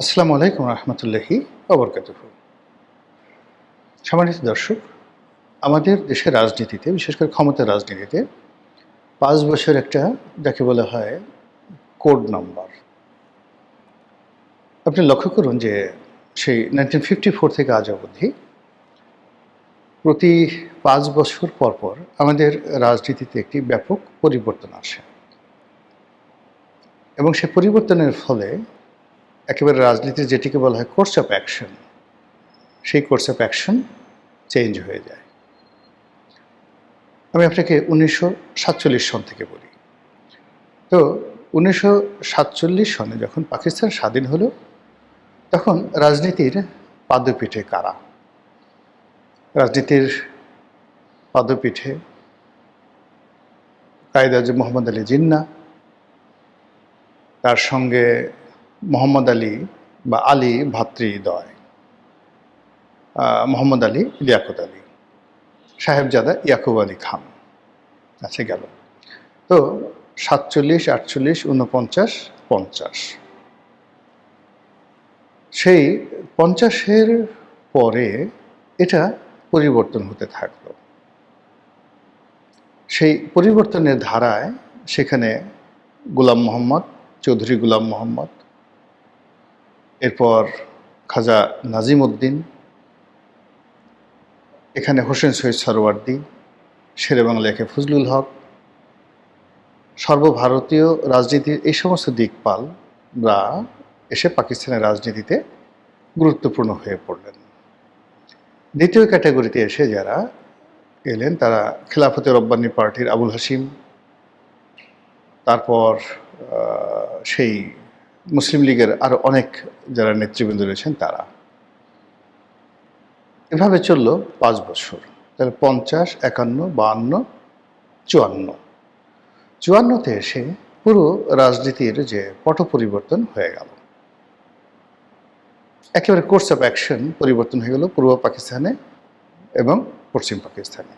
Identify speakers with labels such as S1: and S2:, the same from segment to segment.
S1: আসসালামু আলাইকুম রহমতুল্লাহি ওবরকাতুহু। সম্মানিত দর্শক, আমাদের দেশের রাজনীতিতে, বিশেষ করে ক্ষমতার রাজনীতিতে ৫ বছর একটা যাকে বলা হয় কোড নাম্বার। আপনি লক্ষ্য করুন যে সেই 1954 থেকে আজ অবধি প্রতি ৫ বছর পর পর আমাদের রাজনীতিতে একটি ব্যাপক পরিবর্তন আসে এবং সে পরিবর্তনের ফলে একেবারে রাজনীতির যেটিকে বলা হয় কোর্স অফ অ্যাকশন, সেই কোর্স অফ অ্যাকশন চেঞ্জ হয়ে যায়। আমি আপনাকে ১৯৪৭ সন থেকে বলি। তো ১৯৪৭ সনে যখন পাকিস্তান স্বাধীন হলো, তখন রাজনীতির পাদপীঠে কারা? রাজনীতির পাদপীঠে কায়েদ আজম মোহাম্মদ আলী জিন্নাহ, তার সঙ্গে মোহাম্মদ আলী বা আলী ভ্রাতৃদ্বয়, মোহাম্মদ আলী, লিয়াকত আলী, সাহেবজাদা ইয়াকুব আলী খান। আছে গেল। তো ৪৭, ৪৮, ৪৯, ৫০। সেই ৫০-এর পরে এটা পরিবর্তন হতে থাকলো। সেই পরিবর্তনের ধারায় সেখানে গোলাম মোহাম্মদ, চৌধুরী গোলাম মোহাম্মদ, এরপর খাজা নাজিম উদ্দিন, এখানে হোসেন শহীদ সরওয়ার্দী, শেরেবাংলা একে ফজলুল হক, সর্বভারতীয় রাজনীতির এই সমস্ত দিকপালরা এসে পাকিস্তানের রাজনীতিতে গুরুত্বপূর্ণ হয়ে পড়লেন। দ্বিতীয় ক্যাটাগরিতে এসে যারা এলেন তারা খেলাফতে রব্বানী পার্টির আবুল হাসিম, তারপর সেই মুসলিম লীগের আরও অনেক যারা নেতৃবৃন্দ রয়েছেন তারা। এভাবে চলল ৫ বছর। তাহলে ৫০, ৫১, ৫২, ৫৪। ৫৪তে এসে পুরো রাজনীতির যে পট পরিবর্তন হয়ে গেল। একেবারে কোর্স অফ অ্যাকশন পরিবর্তন হয়ে গেল পূর্ব পাকিস্তানে এবং পশ্চিম পাকিস্তানে।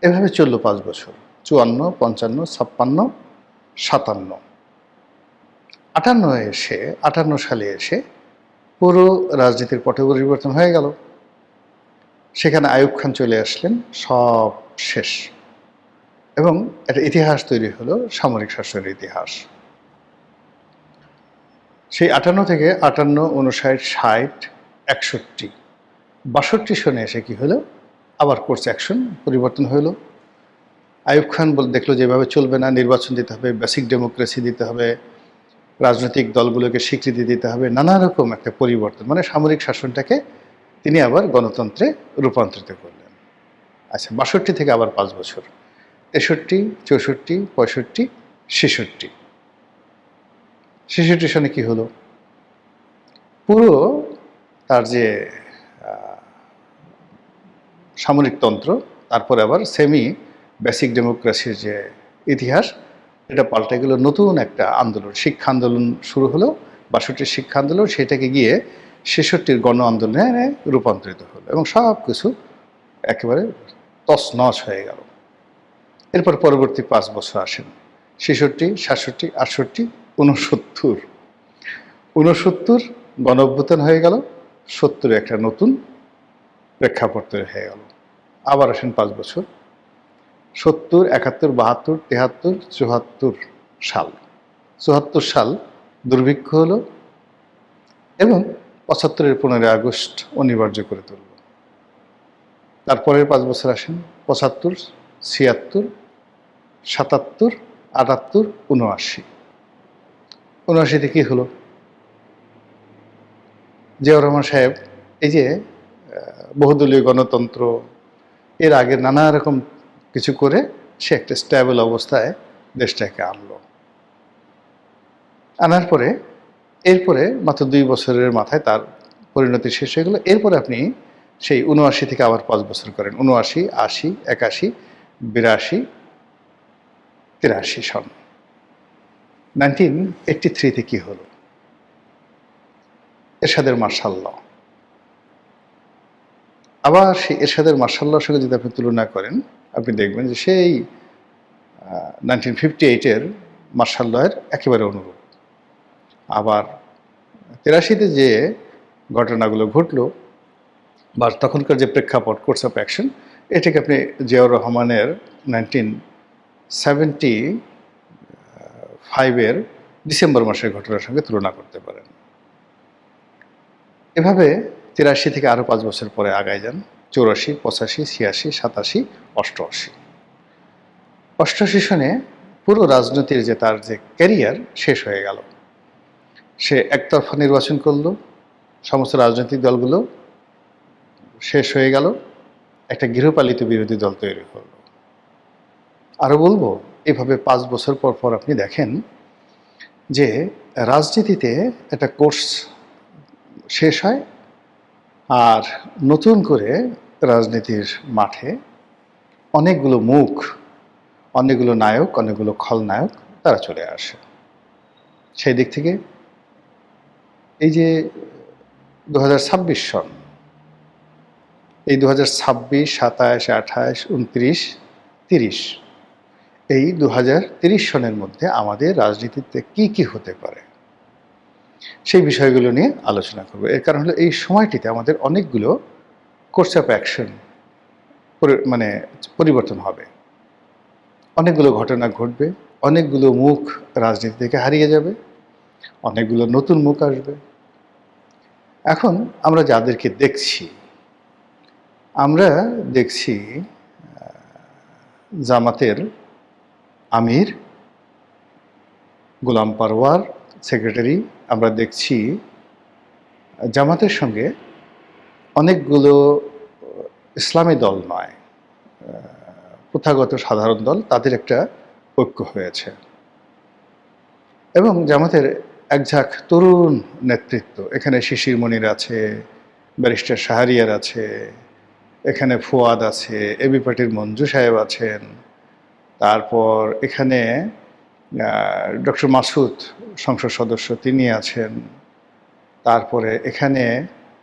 S1: এভাবে চলল ৫ বছর। ৫৪, ৫৫, ৫৬, ৫৭। ৫৮ সালে এসে পুরো রাজনীতির পট পরিবর্তন হয়ে গেল। সেখানে আইয়ুব খান চলে আসলেন, সব শেষ। এবং একটা ইতিহাস তৈরি হলো, সামরিক শাসনের ইতিহাস। সেই ৫৮ থেকে ৫৮, ৫৯, ৬০, ৬১, ৬২ সনে এসে কি হলো, আবার কোর্স অ্যাকশন পরিবর্তন হলো। আইয়ুব খান দেখলো যে এভাবে চলবে না, নির্বাচন দিতে হবে, বেসিক ডেমোক্রেসি দিতে হবে, রাজনৈতিক দলগুলোকে স্বীকৃতি দিতে হবে, নানা রকম একটা পরিবর্তন, মানে সামরিক শাসনটাকে তিনি আবার গণতন্ত্রে রূপান্তরিত করলেন। আচ্ছা, ৬২ থেকে আবার ৫ বছর, ৬৩, ৬৪, ৬৫, ৬৬। ৬৬ সনে কি হলো, পুরো তার যে সামরিকতন্ত্র, তারপরে আবার সেমি বেসিক ডেমোক্রেসির যে ইতিহাস, এটা পাল্টে গেল। নতুন একটা আন্দোলন, শিক্ষা আন্দোলন শুরু হলো। ৬২ শিক্ষা আন্দোলন, সেটাকে গিয়ে ৬৬ গণ আন্দোলনে রূপান্তরিত হলো এবং সব কিছু একেবারে তছনছ হয়ে গেল। এরপর পরবর্তী ৫ বছর আসেন ৬৬, ৬৭, ৬৮, ৬৯। ৬৯ গণ অভ্যুত্থান হয়ে গেল। ৭০ একটা নতুন প্রেক্ষাপট তৈরি হয়ে গেল। আবার আসেন ৫ বছর, ৭০, ৭১, ৭২, ৭৩, ৭৪ সাল। ৭৪ সাল দুর্ভিক্ষ হলো এবং ৭৫-এর ১৫ই আগস্ট অনিবার্য করে তুলল। তারপরের ৫ বছর আসেন ৭৫, ৭৬, ৭৭, ৭৮, ৭৯। ৭৯-তে কী হলো, জিয়াউর রহমান সাহেব এই যে বহুদলীয় গণতন্ত্র, এর আগে নানা রকম কিছু করে সে একটা স্ট্যাবল অবস্থায় দেশটাকে আনলো। আনার পরে এরপরে মাত্র ২ বছরের মাথায় তার পরিণতি শেষ হয়ে গেল। এরপরে আপনি সেই ৭৯ থেকে আবার ৫ বছর করেন, ৭৯, ৮০, ৮১, ৮২, ৮৩ সন। 1983-তে কী হলো, এরশাদের মার্শাল ল। আবার সেই এরশাদের মার্শাল লর সঙ্গে যদি আপনি তুলনা করেন, আপনি দেখবেন যে সেই 1958-এর মার্শাল লয়ের একেবারে অনুরূপ। আবার 83-তে যে ঘটনাগুলো ঘটলো বা তখনকার যে প্রেক্ষাপট, কোর্স অফ অ্যাকশন, এটাকে আপনি জিয়াউর রহমানের 1975-এর ডিসেম্বর মাসের ঘটনার সঙ্গে তুলনা করতে পারেন। এভাবে 83 থেকে আরও 5 বছর পরে আগায় যান, 84, 85, 86, 87, 88। 88 সনে পুরো রাজনীতির যে তার যে ক্যারিয়ার শেষ হয়ে গেল। সে একতরফা নির্বাচন করলো, সমস্ত রাজনৈতিক দলগুলো শেষ হয়ে গেল, একটা গৃহপালিত বিরোধী দল তৈরি করলো। আরও বলবো, এভাবে 5 বছর পর পর আপনি দেখেন যে রাজনীতিতে একটা কোর্স শেষ হয়, আর নতুন করে রাজনীতির মাঠে অনেকগুলো মুখ, অনেকগুলো নায়ক, অনেকগুলো খলনায়ক তারা চলে আসে। সেই দিক থেকে এই যে 2026 সন, এই 2026, 27, 28, 29, 30, এই 2030 সনের মধ্যে আমাদের রাজনীতিতে কি কি হতে পারে সেই বিষয়গুলো নিয়ে আলোচনা করব। এর কারণ হলো এই সময়টিতে আমাদের অনেকগুলো কোর্স অফ অ্যাকশন মানে পরিবর্তন হবে, অনেকগুলো ঘটনা ঘটবে, অনেকগুলো মুখ রাজনীতি থেকে হারিয়ে যাবে, অনেকগুলো নতুন মুখ আসবে। এখন আমরা যাদেরকে দেখছি, আমরা দেখছি জামাতের আমির গোলাম পারওয়ার সেক্রেটারি, আমরা দেখছি জামাতের সঙ্গে অনেকগুলো ইসলামী দল নয়, প্রথাগত সাধারণ দল, তাদের একটা ঐক্য হয়েছে। এবং জামাতের একঝাঁক তরুণ নেতৃত্ব, এখানে শিশির মনির আছে, ব্যারিস্টার শাহরিয়ার আছে, এখানে ফুয়াদ আছে, এবি পার্টির মঞ্জু সাহেব আছেন, তারপর এখানে ডক্টর মাসুদ সংসদ সদস্য তিনি আছেন, তারপরে এখানে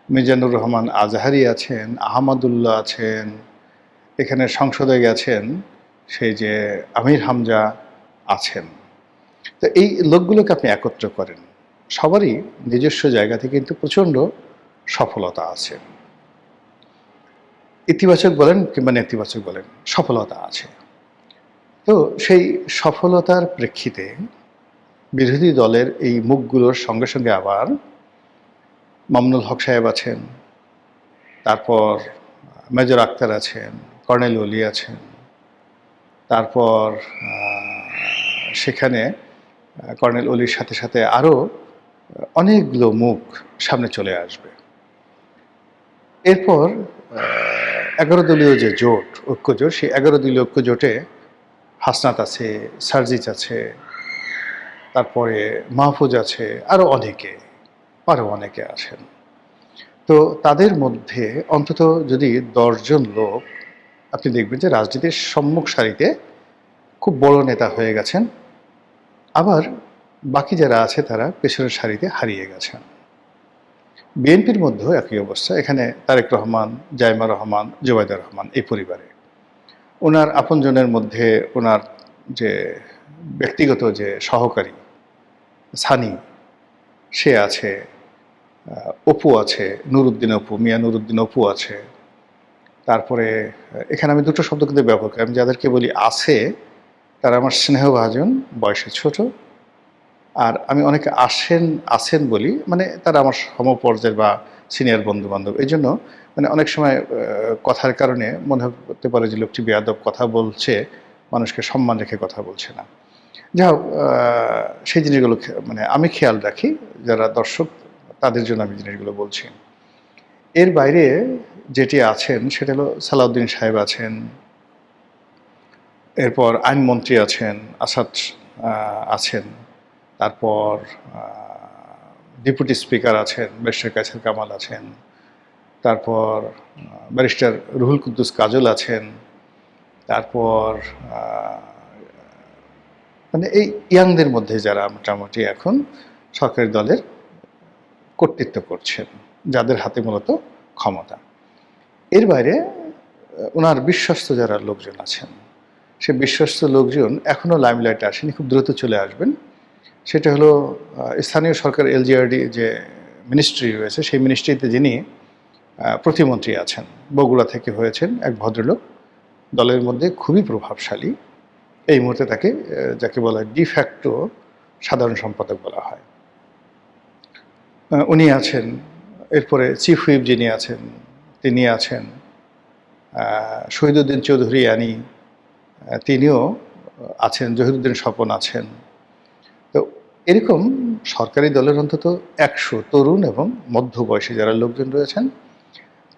S1: মিজানুর রহমান আজহারি আছেন, আহমদুল্লাহ আছেন, এখানে সংসদে গেছেন সেই যে আমির হামজা আছেন। তো এই লোকগুলোকে আপনি একত্র করেন, সবারই নিজস্ব জায়গা থেকে কিন্তু প্রচণ্ড সফলতা আছে, ইতিবাচক বলেন কিংবা নেতিবাচক বলেন, সফলতা আছে। তো সেই সফলতার প্রেক্ষিতে বিরোধী দলের এই মুখগুলোর সঙ্গে সঙ্গে আবার মামুনুল হক সাহেব আছেন, তারপর মেজর আক্তার আছেন, কর্নেল ওলি আছেন, তারপর সেখানে কর্নেল ওলির সাথে সাথে আরও অনেকগুলো মুখ সামনে চলে আসবে। এরপর 11 দলীয় যে জোট, ঐক্যজোট, সেই 11 দলীয় ঐক্যজোটে হাসনাত আছে, সার্জিস আছে, তারপরে মাহফুজ আছে, আরও অনেকে আছেন। তো তাদের মধ্যে অন্তত যদি 10 জন লোক আপনি দেখবেন যে রাজনীতির সম্মুখ সারিতে খুব বড় নেতা হয়ে গেছেন, আবার বাকি যারা আছে তারা পেছনের সারিতে হারিয়ে গেছেন। বিএনপির মধ্যেও একই অবস্থা। এখানে তারেক রহমান, জাইমা রহমান, জোবাইদা রহমান এই পরিবারে, ওনার আপনজনের মধ্যে ওনার যে ব্যক্তিগত যে সহকারী সানি, সে আছে, অপু আছে, নুরুদ্দিন অপু, মিয়া নুরুদ্দিন অপু আছে। তারপরে এখানে আমি দুটো শব্দ কিন্তু ব্যবহার করি, আমি যাদেরকে বলি আছে তারা আমার স্নেহভাজন, বয়সে ছোট, আর আমি অনেকে আছেন বলি, মানে তারা আমার সমপর্যায়ের বা সিনিয়র বন্ধু বান্ধব। এই জন্য মানে অনেক সময় কথার কারণে মনে হতে পারে যে লোকটি বেয়াদব কথা বলছে, মানুষকে সম্মান রেখে কথা বলছে না। যাই হোক, সেই জিনিসগুলো মানে আমি খেয়াল রাখি, যারা দর্শক তাদের জন্য আমি জিনিসগুলো বলছি। এর বাইরে যেটি আছেন সেটা হলো সালাউদ্দিন সাহেব আছেন, এরপর আইনমন্ত্রী আছেন, আসাদ আছেন, তারপর ডেপুটি স্পিকার আছেন, ব্যারিস্টার কায়সার কামাল আছেন, তারপর ব্যারিস্টার রুহুল কুদ্দুস কাজল আছেন, তারপর মানে এই ইয়াংদের মধ্যে যারা মোটামুটি এখন সরকারি দলের কর্তৃত্ব করছেন, যাদের হাতে মূলত ক্ষমতা। এর বাইরে ওনার বিশ্বস্ত যারা লোকজন আছেন, সে বিশ্বস্ত লোকজন এখনও লাইমলাইটে আসেনি, খুব দ্রুত চলে আসবেন। সেটা হলো স্থানীয় সরকার এলজিআরডি যে মিনিস্ট্রি রয়েছে, সেই মিনিস্ট্রিতে যিনি প্রতিমন্ত্রী আছেন, বগুড়া থেকে হয়েছেন এক ভদ্রলোক, দলের মধ্যে খুবই প্রভাবশালী। এই মুহূর্তে তাকে যাকে বলা হয় ডিফ্যাক্টো সাধারণ সম্পাদক বলা হয়। উনি আছেন। এরপরে চিফ হুইপ যিনি আছেন তিনি আছেন। শহীদুদ্দিন চৌধুরী আনি তিনিও আছেন, জহিরুদ্দিন স্বপন আছেন। তো এরকম সরকারি দলের অন্তত 100 তরুণ এবং মধ্যবয়সী যারা লোকজন রয়েছেন,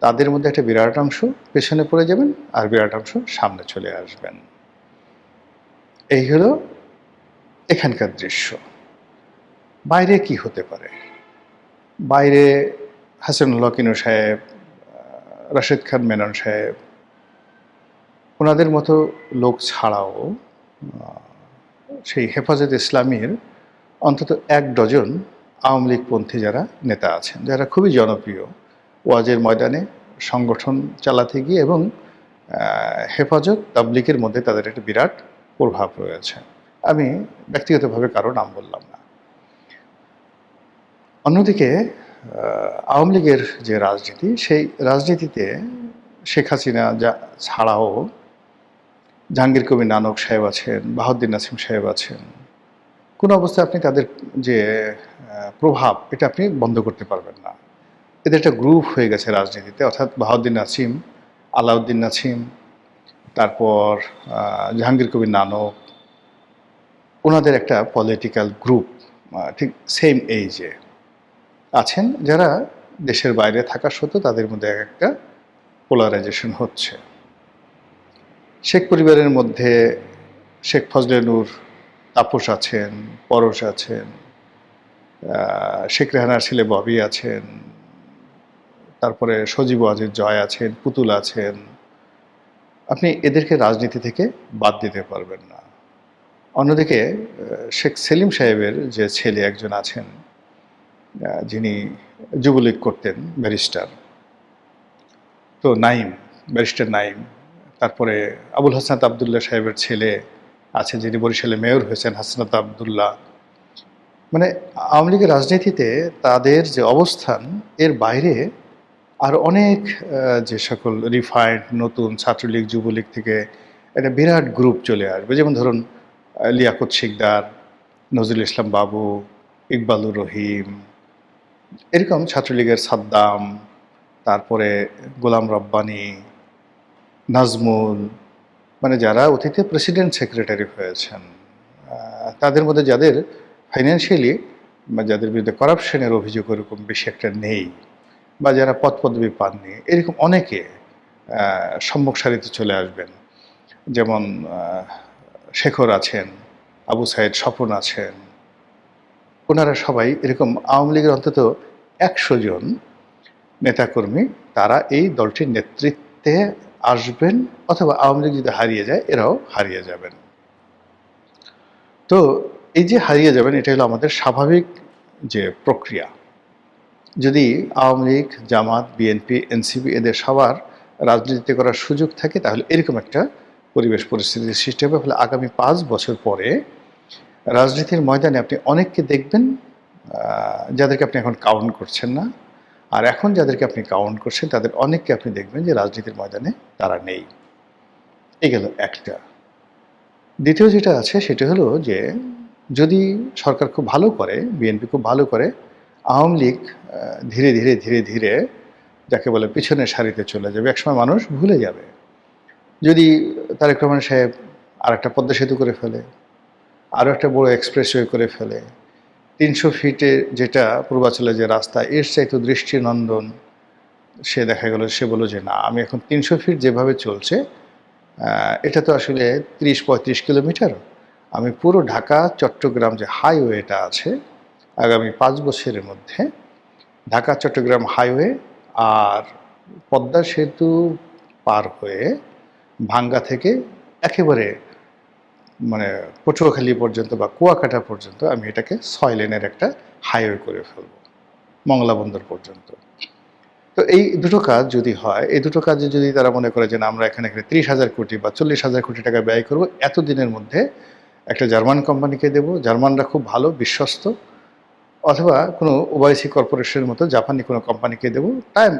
S1: তাদের মধ্যে একটা বিরাট অংশ পেছনে পড়ে যাবেন আর বিরাট অংশ সামনে চলে আসবেন। এই হলো এখানকার দৃশ্য। বাইরে কি হতে পারে? বাইরে হাসানুল্লাহ কিনু সাহেব, রাশেদ খান মেনন সাহেব, ওনাদের মতো লোক ছাড়াও সেই হেফাজত ইসলামীর অন্তত 1 ডজন আওয়ামী লীগপন্থী যারা নেতা আছেন, যারা খুবই জনপ্রিয়, ওয়াজের ময়দানে সংগঠন চালাতে গিয়ে এবং হেফাজত তাবলিগের মধ্যে তাদের একটা বিরাট প্রভাব রয়েছে। আমি ব্যক্তিগতভাবে কারো নাম বললাম না। অন্যদিকে আওয়ামী লীগের যে রাজনীতি, সেই রাজনীতিতে শেখ হাসিনা ছাড়াও জাহাঙ্গীর কবির নানক সাহেব আছেন, বাহাউদ্দিন নাসিম সাহেব আছেন। কোনো অবস্থায় আপনি তাদের যে প্রভাব, এটা আপনি বন্ধ করতে পারবেন না। এদের একটা গ্রুপ হয়ে গেছে রাজনীতিতে, অর্থাৎ বাহাউদ্দিন নাসিম, আলাউদ্দিন নাসিম, তারপর জাহাঙ্গীর কবির নানক, ওনাদের একটা পলিটিক্যাল গ্রুপ ঠিক সেম এইজে আছেন, যারা দেশের বাইরে থাকা সত্ত্বেও তাদের মধ্যে একটা পোলারাইজেশন হচ্ছে। শেখ পরিবারের মধ্যে শেখ ফজলে নূর, তাপস আছেন, পরশ আছেন, শেখ রেহানার ছেলে ববি আছেন, তারপরে সজীব ওয়াজেদ জয় আছেন, পুতুল আছেন। আপনি এদেরকে রাজনীতি থেকে বাদ দিতে পারবেন না। অন্যদিকে শেখ সেলিম সাহেবের যে ছেলে একজন আছেন, যিনি যুবলীগ করতেন, ব্যারিস্টার, তো নাইম, ব্যারিস্টার নাইম। তারপরে আবুল হাসনাত আবদুল্লাহ সাহেবের ছেলে আছে, যিনি বরিশালে মেয়র হয়েছেন, হাসনাত আবদুল্লাহ। মানে আওয়ামী লীগের রাজনীতিতে তাদের যে অবস্থান, এর বাইরে আর অনেক যে সকল রিফাইন্ড নতুন ছাত্রলীগ যুবলীগ থেকে একটা বিরাট গ্রুপ চলে আসবে। যেমন ধরুন লিয়াকত শিকদার, নজরুল ইসলাম বাবু, ইকবালুর রহিম, এরকম ছাত্রলীগের সাদ্দাম, তারপরে গোলাম রব্বানী, নাজমুল, মানে যারা অতীতে প্রেসিডেন্ট সেক্রেটারি হয়েছেন, তাদের মধ্যে যাদের ফাইন্যান্সিয়ালি বা যাদের বিরুদ্ধে করাপশনের অভিযোগ ওরকম বেশি একটা নেই, বা যারা পদ পদবি পাননি, এরকম অনেকে সম্মুখ সারিতে চলে আসবেন। যেমন শেখর আছেন, আবু সাইদ স্বপন আছেন। ওনারা সবাই এরকম আওয়ামী লীগের অন্তত 100 জন নেতাকর্মী, তারা এই দলটির নেতৃত্বে আসবেন, অথবা আওয়ামী লীগ যদি হারিয়ে যায় এরাও হারিয়ে যাবেন। তো এই যে হারিয়ে যাবেন, এটা হলো আমাদের স্বাভাবিক যে প্রক্রিয়া। যদি আওয়ামী লীগ, জামাত, বিএনপি, এনসিপি এদের সবার রাজনীতি করার সুযোগ থাকে, তাহলে এরকম একটা পরিবেশ পরিস্থিতির সৃষ্টি হবে। ফলে আগামী 5 বছর পরে রাজনীতির ময়দানে আপনি অনেককে দেখবেন যাদেরকে আপনি এখন কাউন্ট করছেন না, আর এখন যাদেরকে আপনি কাউন্ট করছেন তাদের অনেককে আপনি দেখবেন যে রাজনীতির ময়দানে তারা নেই। এই গেল একটা। দ্বিতীয় যেটা আছে সেটা হলো যে, যদি সরকার খুব ভালো করে, বিএনপি খুব ভালো করে, আওয়ামী লীগ ধীরে ধীরে ধীরে ধীরে যাকে বলে পিছনের সারিতে চলে যাবে, একসময় মানুষ ভুলে যাবে। যদি তারেক রহমান সাহেব আর একটা পদ্মা সেতু করে ফেলে, আরও একটা বড় এক্সপ্রেসওয়ে করে ফেলে, 300 ফিটে যেটা পূর্বাচলে যে রাস্তা, এর চাইতে দৃষ্টিনন্দন, সে দেখা গেল সে বলল যে না, আমি এখন 300 ফিট যেভাবে চলছে এটা তো আসলে 30-35 কিলোমিটার, আমি পুরো ঢাকা চট্টগ্রাম যে হাইওয়েটা আছে, আগামী 5 বছরের মধ্যে ঢাকা চট্টগ্রাম হাইওয়ে আর পদ্মা সেতু পার হয়ে ভাঙ্গা থেকে একেবারে মানে পটুয়াখালী পর্যন্ত বা কুয়াকাটা পর্যন্ত আমি এটাকে 6 লেনের একটা হাইওয়ে করে ফেলব, মংলা বন্দর পর্যন্ত। তো এই দুটো কাজ যদি হয়, এই দুটো কাজে যদি তারা মনে করে যে না, আমরা এখানে 30,000 কোটি বা 40,000 কোটি টাকা ব্যয় করব, এতদিনের মধ্যে একটা জার্মান কোম্পানিকে দেব, জার্মানরা খুব ভালো, বিশ্বস্ত, অথবা কোনো ওআইসি কর্পোরেশনের মতো জাপানি কোনো কোম্পানিকে দেবো,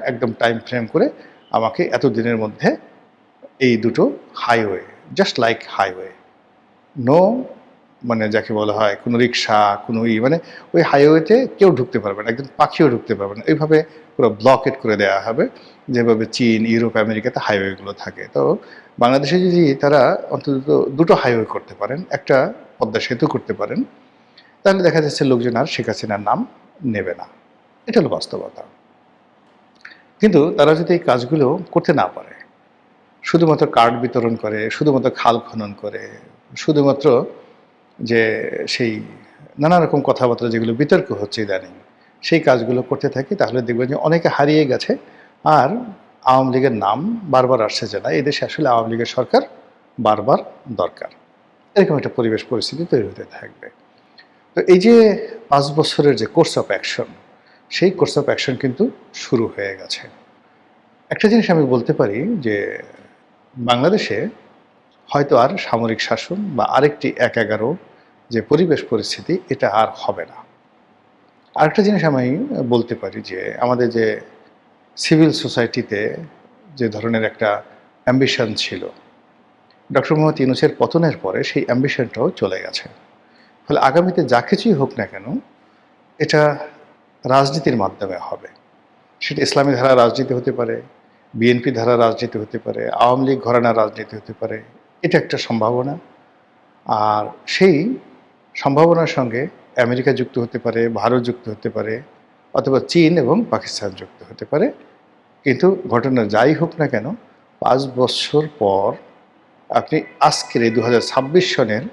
S1: একদম টাইম ফ্রেম করে আমাকে এত দিনের মধ্যে এই দুটো highway, just like highway, no মানে যাকে বলা হয় কোনো রিক্সা কোনো মানে ওই হাইওয়েতে কেউ ঢুকতে পারবে না, একদম পাখিও ঢুকতে পারবে না, এইভাবে পুরো ব্লকেট করে দেওয়া হবে যেভাবে চীন, ইউরোপ, আমেরিকাতে হাইওয়েগুলো থাকে। তো বাংলাদেশে যদি তারা অন্তত দুটো হাইওয়ে করতে পারেন, একটা পদ্মা সেতু করতে পারেন, তাহলে দেখা যাচ্ছে লোকজন আর শেখ হাসিনার নাম নেবে না। এটা হলো বাস্তবতা। কিন্তু তারা যদি এই কাজগুলো করতে না পারে, শুধুমাত্র কার্ড বিতরণ করে, শুধুমাত্র খাল খনন করে, শুধুমাত্র যে সেই নানা রকম কথাবার্তা যেগুলো বিতর্ক হচ্ছে ইদানিং, সেই কাজগুলো করতে থাকি, তাহলে দেখবেন যে অনেকে হারিয়ে গেছে। আর আওয়ামী লীগের নাম বারবার আসছে যে না, এদেশে আসলে আওয়ামী লীগের সরকার বারবার দরকার, এরকম একটা পরিবেশ পরিস্থিতি তৈরি হতে থাকবে। তো এই যে 5 বছরের যে কোর্স অফ অ্যাকশন, সেই কোর্স অফ অ্যাকশন কিন্তু শুরু হয়ে গেছে। একটা জিনিস আমি বলতে পারি যে বাংলাদেশে হয়তো আর সামরিক শাসন বা আরেকটি 1-11 যে পরিবেশ পরিস্থিতি, এটা আর হবে না। আরেকটা জিনিস আমি বলতে পারি যে আমাদের যে সিভিল সোসাইটিতে যে ধরনের একটা অ্যাম্বিশন ছিল, ডক্টর মোহাম্মদ ইউনূসের পতনের পরে সেই অ্যাম্বিশনটাও চলে গেছে। ফলে আগামীতে যা কিছুই হোক না কেন, এটা রাজনীতির মাধ্যমে হবে। সেটা ইসলামী ধারা রাজনীতি হতে পারে, বিএনপি ধারা রাজনীতি হতে পারে, আওয়ামী লীগ ঘরানার রাজনীতি হতে পারে। এটা একটা সম্ভাবনা। আর সেই সম্ভাবনার সঙ্গে আমেরিকা যুক্ত হতে পারে, ভারত যুক্ত হতে পারে, অথবা চীন এবং পাকিস্তান যুক্ত হতে পারে। কিন্তু ঘটনা যাই হোক না কেন, 5 বছর পর আপনি আজকের এই 2026 সনের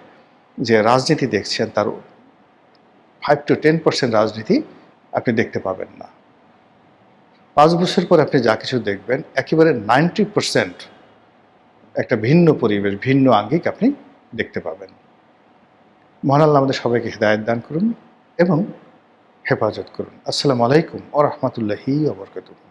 S1: যে রাজনীতি দেখছেন, তার 5 to 10% রাজনীতি আপনি দেখতে পাবেন না। 5 বছর পর আপনি যা কিছু দেখবেন, একেবারে 90% একটা ভিন্ন পরিবেশ, ভিন্ন আঙ্গিক আপনি দেখতে পাবেন। মহান আল্লাহ আমাদের সবাইকে হিদায়াত দান করুন এবং হেফাজত করুন। আসসালামু আলাইকুম ওয়া রাহমাতুল্লাহি ওয়া বারাকাতুহু।